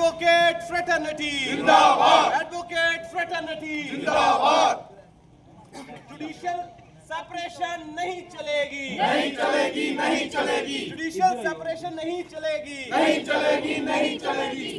Advocate fraternity जिंदाबाद, advocate fraternity जिंदाबाद। Judicial separation नहीं चलेगी, नहीं चलेगी, नहीं चलेगी। Judicial separation नहीं चलेगी, नहीं चलेगी, नहीं चलेगी।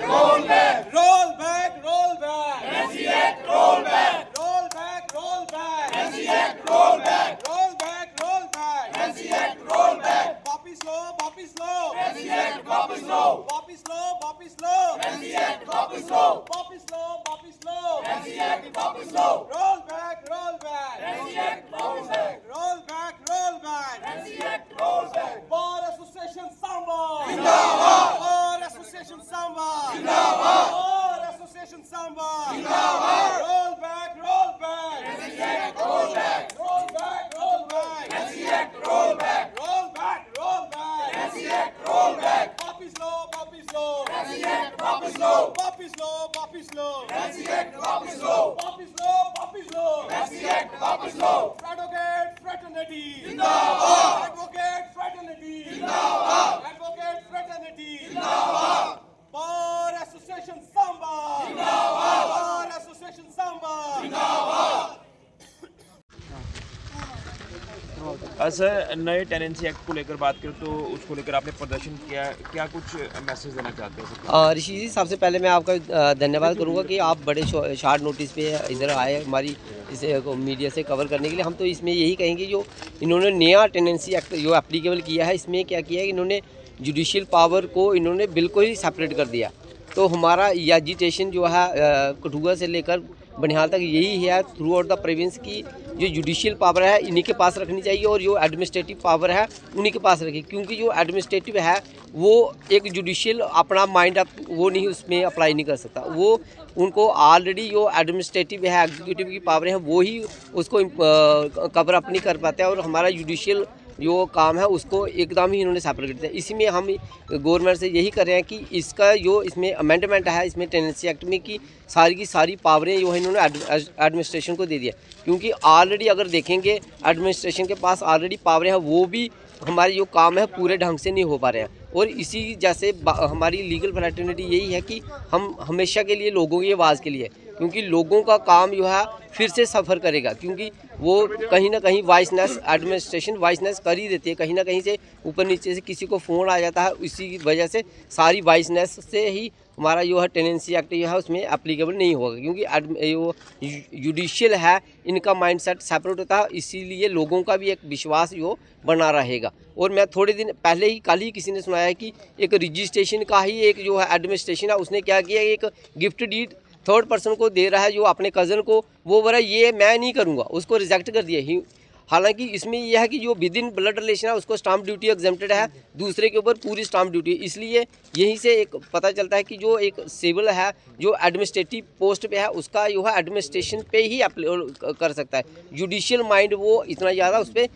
Roll back, roll back, roll back. NC Act, roll back, roll back, roll back. NC Act, roll back, roll back, roll back. NC Act, roll back. वापिस लो, वापिस लो। NC Act, वापिस लो, वापिस लो, वापिस लो। NC Act, वापिस लो, वापिस लो, वापिस लो। NC Act, वापिस लो। Roll back, roll back. NC Act, roll back, roll back, roll back. NC Act, roll back. Bar Association Samba जिंदाबाद, Bar Association Samba जिंदाबाद, Bar Association Samba जिंदाबाद। Roll back, roll back. NC Act, roll back, roll back, roll back. NC Act, roll back, roll back, roll back. NC Act, roll back. वापिस लो, वापिस लो। NC Act, वापिस लो, वापिस लो, वापिस लो। NC Act, वापिस लो, वापिस लो, वापिस लो। NC Act, वापिस लो। Advocate fraternity जिंदाबाद, advocate fraternity जिंदाबाद, advocate fraternity जिंदाबाद। Bar Association Samba जिंदाबाद, Bar Association Samba जिंदाबाद। सर, नए टेनेंसी एक्ट को लेकर बात करें तो उसको लेकर आपने प्रदर्शन किया, क्या कुछ मैसेज देना चाहते हैं? ऋषि जी, सबसे पहले मैं आपका धन्यवाद करूंगा कि आप बड़े शार्ट नोटिस पे इधर आए हमारी इसे मीडिया से कवर करने के लिए। हम तो इसमें यही कहेंगे जो इन्होंने नया टेनेंसी एक्ट जो एप्लीकेबल किया है, इसमें क्या किया है, इन्होंने जुडिशियल पावर को इन्होंने बिल्कुल ही सेपरेट कर दिया। तो हमारा एजिटेशन जो है कठुआ से लेकर बनिहाल तक यही है थ्रू आउट द प्रोविंस की जो जुडिशियल पावर है इन्हीं के पास रखनी चाहिए और जो एडमिनिस्ट्रेटिव पावर है उन्हीं के पास रखी, क्योंकि जो एडमिनिस्ट्रेटिव है वो एक जुडिशियल अपना माइंड वो नहीं उसमें अप्लाई नहीं कर सकता। वो उनको ऑलरेडी जो एडमिनिस्ट्रेटिव है एग्जीक्यूटिव की पावर है वो ही उसको कवर अप नहीं कर पाते हैं और हमारा जुडिशियल जो काम है उसको एकदम ही इन्होंने सेपरेट कर दिया। इसी में हम गवर्नमेंट से यही कर रहे हैं कि इसका जो इसमें अमेंडमेंट है इसमें टेनेंसी एक्ट में की सारी पावरें जो है इन्होंने एडमिनिस्ट्रेशन को दे दिया, क्योंकि ऑलरेडी अगर देखेंगे एडमिनिस्ट्रेशन के पास ऑलरेडी पावरें हैं, वो भी हमारे जो काम है पूरे ढंग से नहीं हो पा रहे हैं। और इसी जैसे हमारी लीगल फ्रैटर्निटी यही है कि हम हमेशा के लिए लोगों की आवाज़ के लिए, क्योंकि लोगों का काम जो है फिर से सफ़र करेगा, क्योंकि वो कहीं ना कहीं वाइसनेस एडमिनिस्ट्रेशन वाइसनेस कर ही देती है, कहीं ना कहीं से ऊपर नीचे से किसी को फ़ोन आ जाता है, इसी वजह से सारी वाइसनेस से ही हमारा जो है टेनेंसी एक्ट जो है उसमें एप्लीकेबल नहीं होगा, क्योंकि वो जुडिशियल है इनका माइंडसेट सेपरेट होता है, इसीलिए लोगों का भी एक विश्वास जो बना रहेगा। और मैं थोड़े दिन पहले ही कल ही किसी ने सुनाया कि एक रजिस्ट्रेशन का ही एक जो है एडमिनिस्ट्रेशन है उसने क्या किया, एक गिफ्ट डीड थर्ड पर्सन को दे रहा है जो अपने कज़न को, वो बोला ये मैं नहीं करूँगा, उसको रिजेक्ट कर दिया ही। हालांकि इसमें यह है कि जो विद इन ब्लड रिलेशन है उसको स्टाम्प ड्यूटी एग्जेम्प्टेड है, दूसरे के ऊपर पूरी स्टाम्प ड्यूटी, इसलिए यहीं से एक पता चलता है कि जो एक सिविल है जो एडमिनिस्ट्रेटिव पोस्ट पे है उसका जो है एडमिनिस्ट्रेशन पे ही कर सकता है, जुडिशियल माइंड वो इतना ज़्यादा उस पर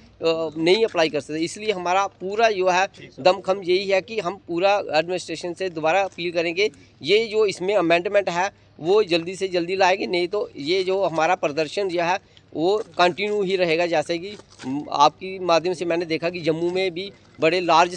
नहीं अप्लाई कर सकते। इसलिए हमारा पूरा जो है दमखम यही है कि हम पूरा एडमिनिस्ट्रेशन से दोबारा अपील करेंगे ये जो इसमें अमेंडमेंट है वो जल्दी से जल्दी लाएंगे, नहीं तो ये जो हमारा प्रदर्शन जो है वो कंटिन्यू ही रहेगा। जैसे कि आपकी माध्यम से मैंने देखा कि जम्मू में भी बड़े लार्ज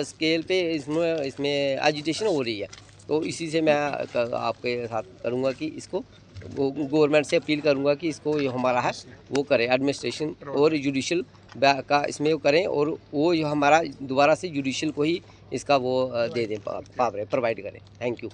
स्केल पे इसमें एजिटेशन हो रही है, तो इसी से मैं आपके साथ करूँगा कि इसको गवर्नमेंट से अपील करूँगा कि इसको जो हमारा है वो करें, एडमिनिस्ट्रेशन और जुडिशियल का इसमें वो करें और वो जो हमारा दोबारा से जुडिशियल को ही इसका वो दे दें पावर प्रोवाइड करें। Thank you.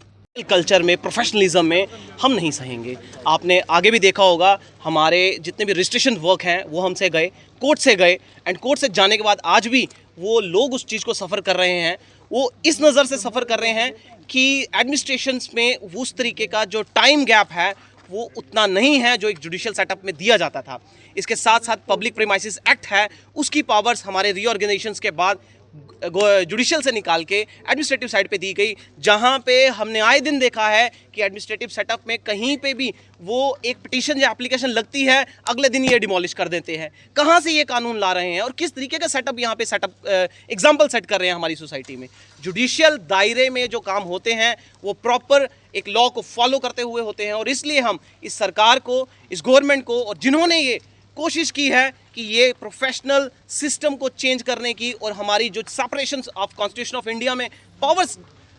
कल्चर में प्रोफेशनलिज्म में हम नहीं सहेंगे। आपने आगे भी देखा होगा हमारे जितने भी रजिस्ट्रेशन वर्क हैं वो हमसे गए, कोर्ट से गए, एंड कोर्ट से जाने के बाद आज भी वो लोग उस चीज़ को सफ़र कर रहे हैं, वो इस नज़र से सफ़र कर रहे हैं कि एडमिनिस्ट्रेशंस में उस तरीके का जो टाइम गैप है वो उतना नहीं है जो एक जुडिशियल सेटअप में दिया जाता था। इसके साथ साथ पब्लिक प्रीमाइसेस एक्ट है, उसकी पावर्स हमारे रीऑर्गेनाइजेशंस के बाद जुडिशियल से निकाल के एडमिनिस्ट्रेटिव साइड पे दी गई, जहां पे हमने आए दिन देखा है कि एडमिनिस्ट्रेटिव सेटअप में कहीं पे भी वो एक पिटीशन या एप्लीकेशन लगती है अगले दिन ये डिमोलिश कर देते हैं। कहां से ये कानून ला रहे हैं और किस तरीके का सेटअप यहाँ पे एग्जाम्पल सेट कर रहे हैं हमारी सोसाइटी में। जुडिशियल दायरे में जो काम होते हैं वो प्रॉपर एक लॉ को फॉलो करते हुए होते हैं, और इसलिए हम इस सरकार को, इस गवर्नमेंट को, और जिन्होंने ये कोशिश की है कि ये प्रोफेशनल सिस्टम को चेंज करने की और हमारी जो separation of constitution of India में पावर्स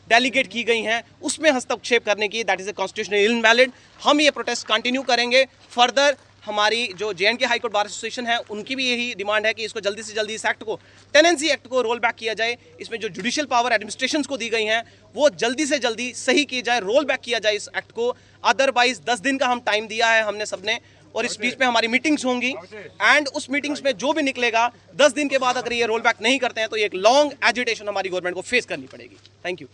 डेलीगेट की गई हैं उसमें हस्तक्षेप करने की, that is a constitutional invalid. हम ये प्रोटेस्ट कंटिन्यू करेंगे फर्दर। हमारी जो JNK high court bar association है उनकी भी यही डिमांड है कि इसको जल्दी से जल्दी इस एक्ट को, टेनेंसी एक्ट को रोल बैक किया जाए। इसमें जो जुडिशियल पावर एडमिनिस्ट्रेशन को दी गई हैं वो जल्दी से जल्दी सही की जाए, रोल बैक किया जाए इस एक्ट को। अदरवाइज 10 दिन का हम टाइम दिया है हमने सबने, और इस बीच में हमारी मीटिंग्स होंगी एंड उस मीटिंग्स में जो भी निकलेगा 10 दिन के बाद अगर ये रोल बैक नहीं करते हैं तो एक लॉन्ग एजिटेशन हमारी गवर्नमेंट को फेस करनी पड़ेगी। Thank you.